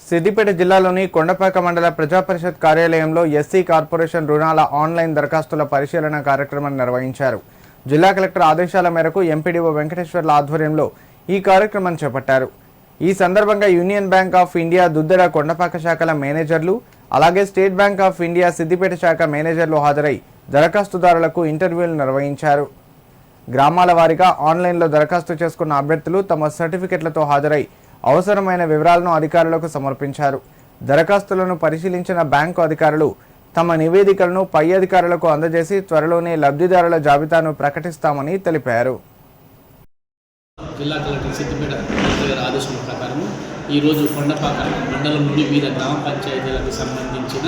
సిద్దిపేట జిల్లాలోని కొండపాక మండల ప్రజా పరిషత్ కార్యాలయంలో ఎస్సీ కార్పొరేషన్ రుణాల ఆన్లైన్ దరఖాస్తుల పరిశీలన కార్యక్రమం నిర్వహించారు. జిల్లా కలెక్టర్ ఆదేశాల మేరకు ఎంపీడీఓ వెంకటేశ్వర్ల ఆధ్వర్యంలో ఈ కార్యక్రమం చేపట్టారు. ఈ సందర్భంగా union bank of India Duddeda Kondapaka శాఖల మేనేజర్లు, అలాగే state bank of India Siddipet శాఖ మేనేజర్లు హాజరై దరఖాస్తుదారులకు ఇంటర్వ్యూలు నిర్వహించారు. గ్రామాల వారీగా ఆన్లైన్లో దరఖాస్తు చేసుకున్న అభ్యర్థులు తమ సర్టిఫికెట్లతో హాజరై అవసరమైన వివరాలను అధికారులకు సమర్పించారు. దరఖాస్తులను పరిశీలించిన బ్యాంకు అధికారులు తమ నివేదికలను పై అధికారులకు అందజేసి త్వరలోనే లబ్ధిదారుల జాబితాను ప్రకటిస్తామని తెలిపారు. జిల్లా కలెక్టర్ సిద్దిపేట గారి ఆదేశాల ప్రకారం ఈరోజు కొండపాక మండలం నుండి వివిధ గ్రామ పంచాయతీలకు సంబంధించిన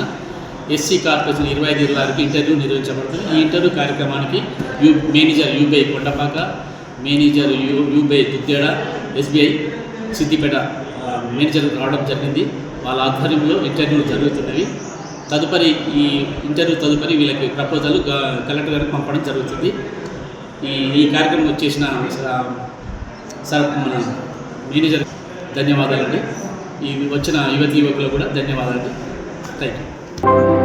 ఎస్సీ కార్పొరేషన్ 25 జిల్లాలకు ఇంటర్వ్యూ నిర్వహించబడుతుంది. ఈ ఇంటర్వ్యూ కార్యక్రమానికి manager UBI Kondapaka, manager UBI Duddeda, SBI Siddipet manager రావడం జరిగింది. వాళ్ళ ఆధ్వర్యంలో ఇంటర్వ్యూలు జరుగుతున్నవి. ఈ ఇంటర్వ్యూ తదుపరి వీళ్ళకి ప్రపోజల్ కలెక్టర్ గారికి పంపడం జరుగుతుంది. ఈ కార్యక్రమం వచ్చేసిన సార్ మన మేనేజర్ ధన్యవాదాలండి. ఈ వచ్చిన యువతి యువకులు కూడా ధన్యవాదాలండి. Thank you.